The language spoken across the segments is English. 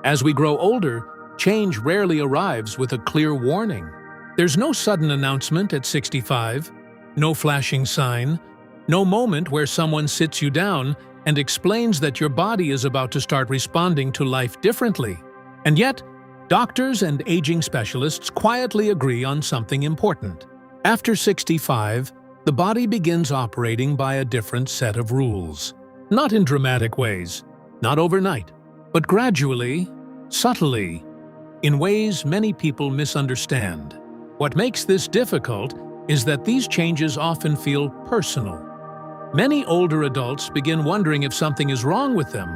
As we grow older, change rarely arrives with a clear warning. There's no sudden announcement at 65, no flashing sign, no moment where someone sits you down and explains that your body is about to start responding to life differently. And yet, doctors and aging specialists quietly agree on something important. After 65, the body begins operating by a different set of rules. Not in dramatic ways, not overnight, but gradually, subtly, in ways many people misunderstand. What makes this difficult is that these changes often feel personal. Many older adults begin wondering if something is wrong with them,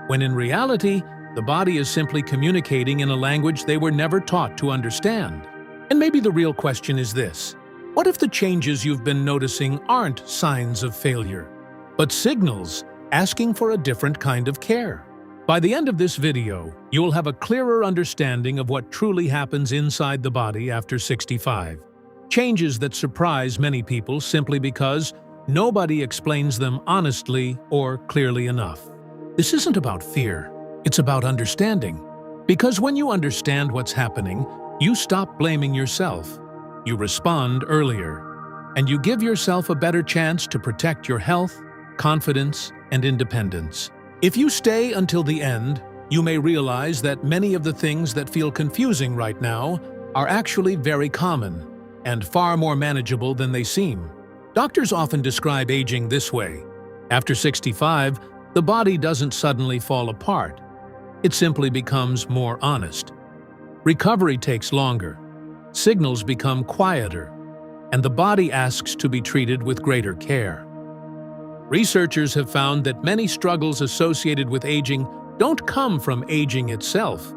when in reality, the body is simply communicating in a language they were never taught to understand. And maybe the real question is this: what if the changes you've been noticing aren't signs of failure, but signals asking for a different kind of care? By the end of this video, you will have a clearer understanding of what truly happens inside the body after 65. Changes that surprise many people simply because nobody explains them honestly or clearly enough. This isn't about fear, it's about understanding. Because when you understand what's happening, you stop blaming yourself. You respond earlier, and you give yourself a better chance to protect your health, confidence, and independence. If you stay until the end, you may realize that many of the things that feel confusing right now are actually very common and far more manageable than they seem. Doctors often describe aging this way. After 65, the body doesn't suddenly fall apart. It simply becomes more honest. Recovery takes longer. Signals become quieter, and the body asks to be treated with greater care. Researchers have found that many struggles associated with aging don't come from aging itself,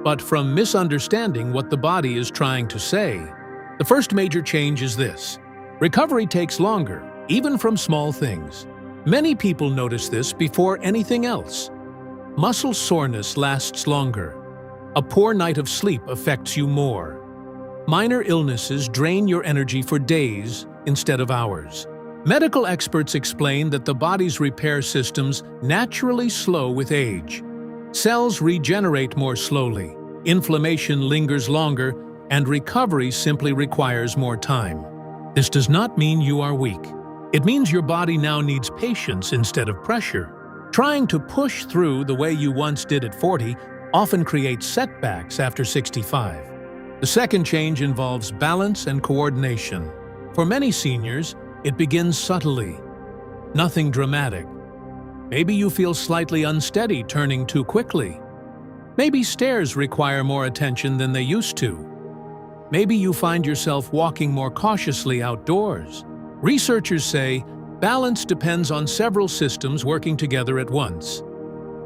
but from misunderstanding what the body is trying to say. The first major change is this: recovery takes longer, even from small things. Many people notice this before anything else. Muscle soreness lasts longer. A poor night of sleep affects you more. Minor illnesses drain your energy for days instead of hours. Medical experts explain that the body's repair systems naturally slow with age. Cells regenerate more slowly, inflammation lingers longer, and recovery simply requires more time. This does not mean you are weak. It means your body now needs patience instead of pressure. Trying to push through the way you once did at 40 often creates setbacks after 65. The second change involves balance and coordination. For many seniors, it begins subtly. Nothing dramatic. Maybe you feel slightly unsteady turning too quickly. Maybe stairs require more attention than they used to. Maybe you find yourself walking more cautiously outdoors. Researchers say balance depends on several systems working together at once: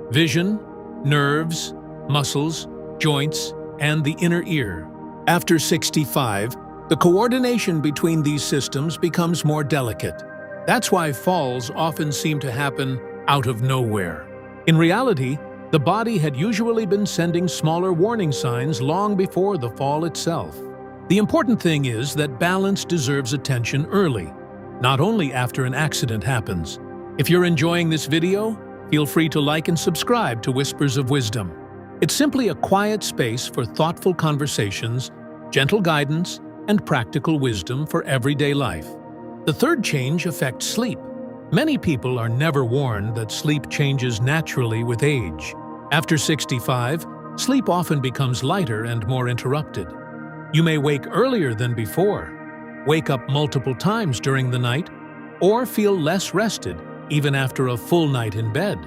vision, nerves, muscles, joints, and the inner ear. After 65, the coordination between these systems becomes more delicate. That's why falls often seem to happen out of nowhere. In reality, the body had usually been sending smaller warning signs long before the fall itself. The important thing is that balance deserves attention early, not only after an accident happens. If you're enjoying this video, feel free to like and subscribe to Whispers of Wisdom. It's simply a quiet space for thoughtful conversations, gentle guidance, and practical wisdom for everyday life. The third change affects sleep. Many people are never warned that sleep changes naturally with age. After 65, sleep often becomes lighter and more interrupted. You may wake earlier than before, wake up multiple times during the night, or feel less rested even after a full night in bed.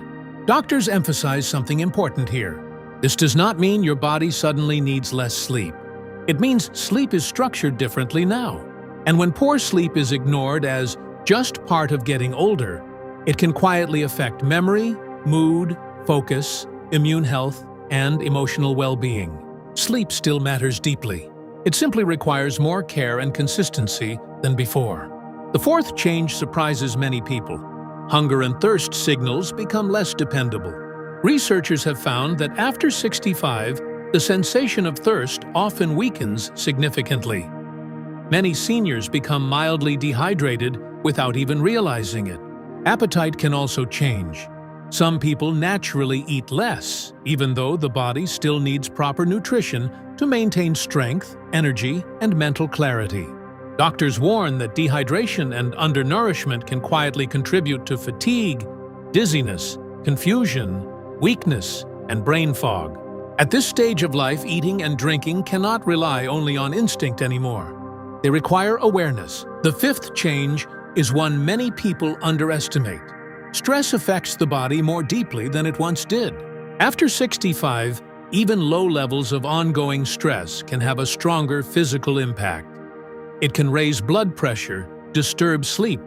Doctors emphasize something important here. This does not mean your body suddenly needs less sleep. It means sleep is structured differently now. And when poor sleep is ignored as just part of getting older, it can quietly affect memory, mood, focus, immune health, and emotional well-being. Sleep still matters deeply. It simply requires more care and consistency than before. The fourth change surprises many people. Hunger and thirst signals become less dependable. Researchers have found that after 65, the sensation of thirst often weakens significantly. Many seniors become mildly dehydrated without even realizing it. Appetite can also change. Some people naturally eat less, even though the body still needs proper nutrition to maintain strength, energy, and mental clarity. Doctors warn that dehydration and undernourishment can quietly contribute to fatigue, dizziness, confusion, weakness, and brain fog. At this stage of life, eating and drinking cannot rely only on instinct anymore. They require awareness. The fifth change is one many people underestimate. Stress affects the body more deeply than it once did. After 65, even low levels of ongoing stress can have a stronger physical impact. It can raise blood pressure, disturb sleep,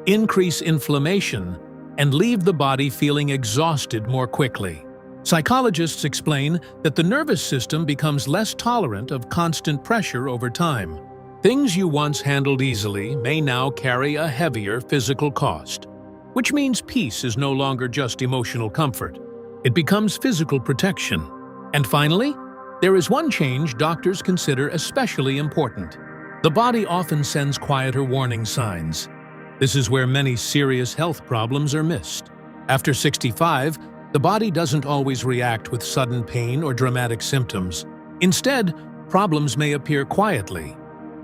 increase inflammation, and leave the body feeling exhausted more quickly. Psychologists explain that the nervous system becomes less tolerant of constant pressure over time. Things you once handled easily may now carry a heavier physical cost, which means peace is no longer just emotional comfort. It becomes physical protection. And finally, there is one change doctors consider especially important. The body often sends quieter warning signs. This is where many serious health problems are missed. After 65, the body doesn't always react with sudden pain or dramatic symptoms. Instead, problems may appear quietly,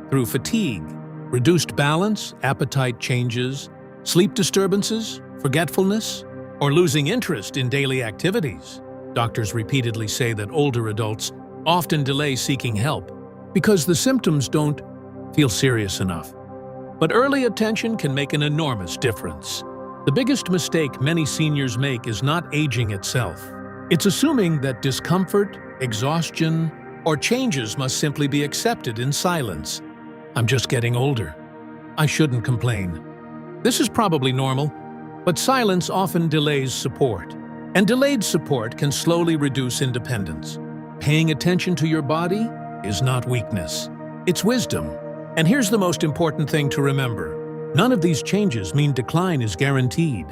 through fatigue, reduced balance, appetite changes, sleep disturbances, forgetfulness, or losing interest in daily activities. Doctors repeatedly say that older adults often delay seeking help because the symptoms don't feel serious enough. But early attention can make an enormous difference. The biggest mistake many seniors make is not aging itself. It's assuming that discomfort, exhaustion, or changes must simply be accepted in silence. I'm just getting older. I shouldn't complain. This is probably normal, but silence often delays support. And delayed support can slowly reduce independence. Paying attention to your body is not weakness. It's wisdom. And here's the most important thing to remember. None of these changes mean decline is guaranteed.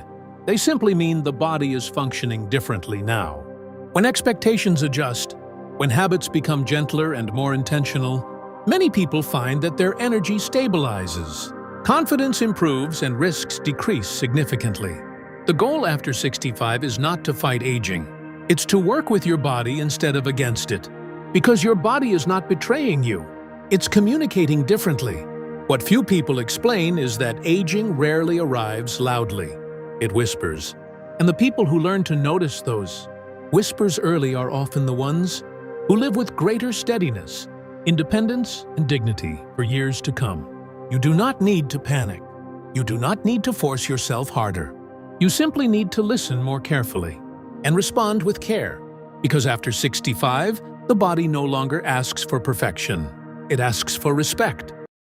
They simply mean the body is functioning differently now. When expectations adjust, when habits become gentler and more intentional, many people find that their energy stabilizes. Confidence improves and risks decrease significantly. The goal after 65 is not to fight aging. It's to work with your body instead of against it. Because your body is not betraying you. It's communicating differently. What few people explain is that aging rarely arrives loudly. It whispers. And the people who learn to notice those whispers early are often the ones who live with greater steadiness, independence, and dignity for years to come. You do not need to panic. You do not need to force yourself harder. You simply need to listen more carefully and respond with care. Because after 65, the body no longer asks for perfection. It asks for respect.